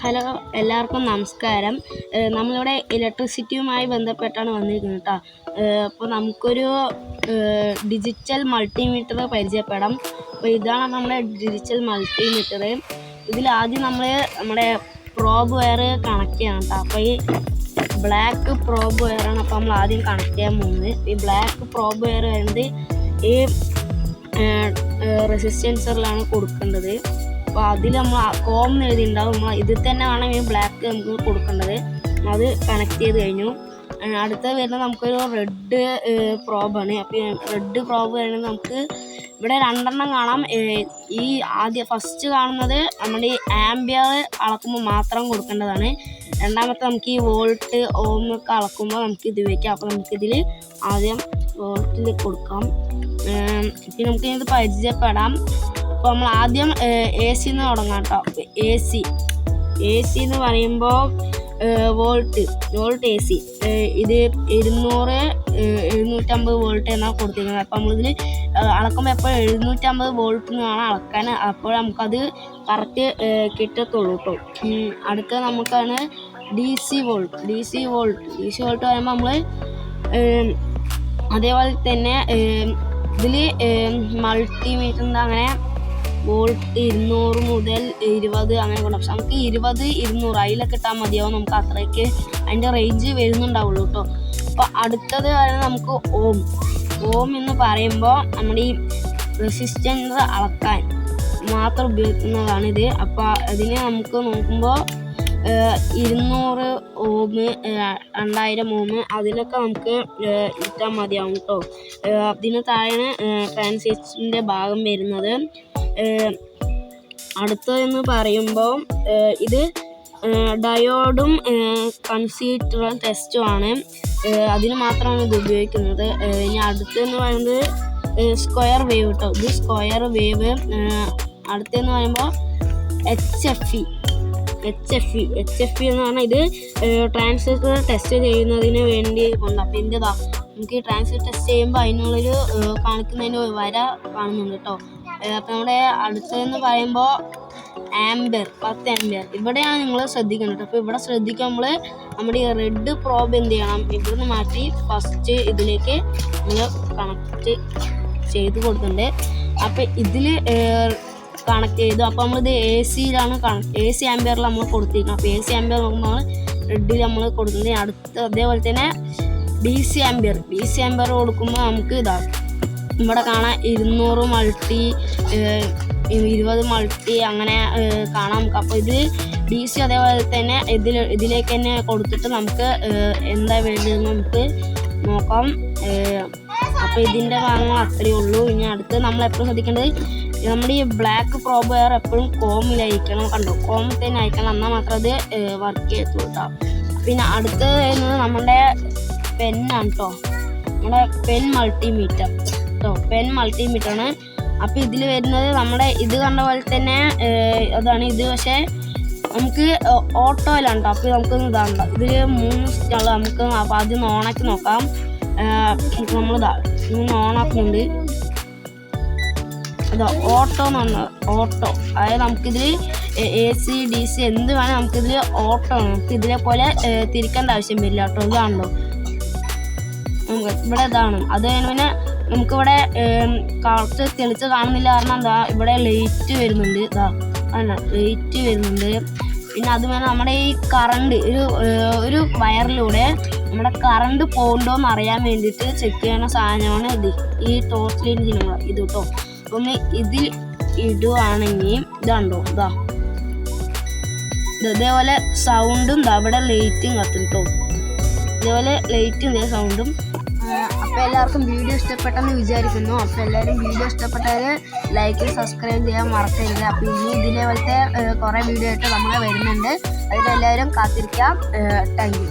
Hello, എല്ലാവർക്കും നമസ്കാരം. നമ്മളിവിടെ ഇലക്ട്രിസിറ്റിയുമായി ബന്ധപ്പെട്ടാണ് വന്നിരിക്കുന്നത് കേട്ടോ. അപ്പോൾ നമുക്കൊരു ഡിജിറ്റൽ മൾട്ടിമീറ്റർ പരിചയപ്പെടാം. അപ്പോൾ ഇതാണ് നമ്മുടെ ഡിജിറ്റൽ മൾട്ടിമീറ്റർ. ഇതിലാദ്യം നമ്മുടെ പ്രോബ് വയർ കണക്ട് ചെയ്യണം കേട്ടോ. അപ്പോൾ ഈ ബ്ലാക്ക് പ്രോബ് വയറാണ് അപ്പോൾ നമ്മൾ ആദ്യം കണക്ട് ചെയ്യാൻ പോകുന്നത്. ഈ ബ്ലാക്ക് പ്രോബ് വയർ വരുന്നത് ഈ റെസിസ്റ്റൻസറിലാണ് കൊടുക്കേണ്ടത്. അപ്പോൾ അതിൽ നമ്മൾ കോം എഴുതിയിട്ടുണ്ടാവും. നമ്മൾ ഇതിൽ തന്നെ വേണം ഈ ബ്ലാക്ക് നമുക്ക് കൊടുക്കേണ്ടത്. അത് കണക്ട് ചെയ്ത് കഴിഞ്ഞു. അടുത്ത വരുന്നത് നമുക്കൊരു റെഡ് പ്രോബാണ്. അപ്പോൾ ഈ റെഡ് പ്രോബ് വരുന്നത് നമുക്ക് ഇവിടെ രണ്ടെണ്ണം കാണാം. ഈ ഫസ്റ്റ് കാണുന്നത് നമ്മുടെ ഈ ആംബിയർ അളക്കുമ്പോൾ മാത്രം കൊടുക്കേണ്ടതാണ്. രണ്ടാമത്തെ നമുക്ക് ഈ വോൾട്ട് ഓം ഒക്കെ അളക്കുമ്പോൾ നമുക്ക് ഇത് വയ്ക്കാം. അപ്പോൾ നമുക്കിതിൽ ആദ്യം വോൾട്ടിൽ കൊടുക്കാം. പിന്നെ നമുക്ക് ഇത് പരിചയപ്പെടാം. അപ്പോൾ നമ്മൾ ആദ്യം എ സിന്ന് തുടങ്ങാം കേട്ടോ. എ സി എന്ന് പറയുമ്പോൾ വോൾട്ട് എ സി ഇത് 750 വോൾട്ട് എന്നാണ് കൊടുത്തിരിക്കുന്നത്. അപ്പോൾ നമ്മളിതിൽ അളക്കുമ്പോൾ എപ്പോഴും 750 വോൾട്ട് എന്നാണ് അളക്കാൻ. അപ്പോൾ നമുക്കത് കറക്റ്റ് കിട്ടത്തുള്ളൂ കേട്ടോ. അടുത്ത നമുക്കാണ് ഡി സി വോൾട്ട് പറയുമ്പോൾ നമ്മൾ അതേപോലെ തന്നെ ഇതിൽ മൾട്ടിമീറ്ററിൻ്റെ അങ്ങനെ വോൾട്ട് 200 മുതൽ 20 അങ്ങനെ കൊണ്ട്. പക്ഷെ നമുക്ക് 20, 200 അതിലൊക്കെ ഇട്ടാൽ മതിയാവും. നമുക്ക് അത്രയ്ക്ക് അതിൻ്റെ റേഞ്ച് വരുന്നുണ്ടാവുള്ളൂ കേട്ടോ. അപ്പോൾ അടുത്തത് നമുക്ക് ഓം എന്ന് പറയുമ്പോൾ നമ്മുടെ ഈ റെസിസ്റ്റൻസ് അളക്കാൻ മാത്രം ഉപയോഗിക്കുന്നതാണിത്. അപ്പോൾ അതിനെ നമുക്ക് നോക്കുമ്പോൾ 200 ഓം, 2000 ഓം അതിലൊക്കെ നമുക്ക് ഇട്ടാൽ മതിയാവും കേട്ടോ. അതിന് താഴെയാണ് ട്രാൻസിസ്റ്ററിൻ്റെ ഭാഗം വരുന്നത്. അടുത്തതെന്ന് പറയുമ്പോൾ ഇത് ഡയോഡും കൺസിസ്റ്ററും ടെസ്റ്റുമാണ്. അതിന് മാത്രമാണ് ഇത് ഉപയോഗിക്കുന്നത്. ഇനി അടുത്തതെന്ന് പറയുന്നത് സ്ക്വയർ വേവ് കേട്ടോ. ഇത് സ്ക്വയർ വേവ്. അടുത്തതെന്ന് പറയുമ്പോൾ HFE എന്ന് പറഞ്ഞാൽ ഇത് ട്രാൻസിസ്റ്റർ ടെസ്റ്റ് ചെയ്യുന്നതിന് വേണ്ടി കൊണ്ട്. അപ്പോൾ ഇതിൻ്റെതാ നമുക്ക് ഈ ട്രാൻസിസ്റ്റർ ടെസ്റ്റ് ചെയ്യുമ്പോൾ അതിനുള്ളൊരു കാണിക്കുന്നതിന് വര കാണുന്നുണ്ട് കേട്ടോ. അപ്പോൾ നമ്മുടെ അടുത്തതെന്ന് പറയുമ്പോൾ 10 ആംബിയർ. ഇവിടെയാണ് നിങ്ങൾ ശ്രദ്ധിക്കേണ്ടത്. അപ്പോൾ ഇവിടെ ശ്രദ്ധിക്കുക, നമ്മുടെ ഈ റെഡ് പ്രോബ് എന്ത് ചെയ്യണം, ഇവിടുന്ന് മാറ്റി ഫസ്റ്റ് ഇതിലേക്ക് നമ്മൾ കണക്റ്റ് ചെയ്ത് കൊടുക്കുന്നുണ്ട്. അപ്പോൾ ഇതിൽ കണക്ട് ചെയ്തു. അപ്പോൾ നമ്മളിത് AC ആംബിയറിൽ നമ്മൾ കൊടുത്തിരിക്കണം. അപ്പോൾ AC ആംബിയർ നോക്കുമ്പോൾ റെഡിൽ നമ്മൾ കൊടുക്കുന്നത്. അടുത്ത അതേപോലെ തന്നെ DC ആംബിയർ കൊടുക്കുമ്പോൾ നമുക്ക് ഇവിടെ കാണാം 200 മൾട്ടി, 20 മൾട്ടി അങ്ങനെ കാണാം നമുക്ക്. അപ്പോൾ ഇത് DC അതേപോലെ തന്നെ ഇതിലേക്ക് തന്നെ കൊടുത്തിട്ട് നമുക്ക് എന്താ വേണ്ടതെന്ന് നമുക്ക് നോക്കാം. അപ്പോൾ ഇതിൻ്റെ ഭാഗങ്ങൾ അത്രയേ ഉള്ളൂ. ഇനി അടുത്ത് നമ്മൾ എപ്പോഴും ശ്രദ്ധിക്കേണ്ടത് നമ്മുടെ ഈ ബ്ലാക്ക് പ്രോബ് വയർ എപ്പോഴും കോമിലയക്കണം. കണ്ടോ, കോമിൽ തന്നെ അയക്കണം, എന്നാൽ മാത്രം അത് വർക്ക് ചെയ്യത്തുള്ളൂ കേട്ടോ. പിന്നെ അടുത്ത് വരുന്നത് നമ്മുടെ പെന്നാണ് കേട്ടോ. നമ്മുടെ പെൻ മൾട്ടിമീറ്ററാണ്. അപ്പോൾ ഇതിൽ വരുന്നത് നമ്മുടെ ഇത് കണ്ട പോലെ തന്നെ അതാണ് ഇത്. പക്ഷേ നമുക്ക് ഓട്ടോയിലാണ് കേട്ടോ. അപ്പോൾ നമുക്ക് ഇതാണ് ഇതിൽ 3 സ്റ്റാൾ നമുക്ക്. അപ്പോൾ ആദ്യം ഓണാക്കി നോക്കാം. നമ്മളിന്ന് ഓണാക്കുന്നുണ്ട്. ഓട്ടോ എന്ന് പറഞ്ഞാൽ അതായത് നമുക്കിതിൽ AC DC എന്ത് വേണം നമുക്കിതിൽ ഓട്ടോ ആണ്. നമുക്ക് ഇതിലെ പോലെ തിരിക്കേണ്ട ആവശ്യം വരില്ല കേട്ടോ. ഇതാണല്ലോ നമുക്ക് ഇവിടെ ഇതാണ്. അത് കഴിഞ്ഞ് നമുക്കിവിടെ കറക്റ്റ് തെളിച്ച് കാണുന്നില്ല. കാരണം ഇവിടെ ലൈറ്റ് വരുന്നുണ്ട്. ലൈറ്റ് വരുന്നുണ്ട്. പിന്നെ അതുപോലെ നമ്മുടെ ഈ കറണ്ട് ഒരു വയറിലൂടെ നമ്മുടെ കറണ്ട് പോകണ്ടോന്ന് അറിയാൻ വേണ്ടിയിട്ട് ചെക്ക് ചെയ്യുന്ന സാധനമാണ് ഈ ടോർച്ച് ലൈറ്റ് ചെയ്യുന്നത് ഇത് കേട്ടോ. അപ്പം ഇതിൽ ഇടുവാണെങ്കിൽ ഇതാണ്ടോ ഇതേപോലെ സൗണ്ടും ഇവിടെ ലൈറ്റും കത്തും കേട്ടോ. ഇതേപോലെ ലൈറ്റും സൗണ്ടും. അപ്പോൾ എല്ലാവർക്കും വീഡിയോ ഇഷ്ടപ്പെട്ടെന്ന് വിചാരിക്കുന്നു. അപ്പോൾ എല്ലാവരും വീഡിയോ ഇഷ്ടപ്പെട്ടാൽ ലൈക്ക്, സബ്സ്ക്രൈബ് ചെയ്യാൻ മറക്കരുത്. അപ്പോൾ ഇനി ഇതിനെ പോലത്തെ കുറേ വീഡിയോ ആയിട്ട് നമ്മൾ വരുന്നുണ്ട്. അതിലെല്ലാവരും കാത്തിരിക്കാം. Thank you.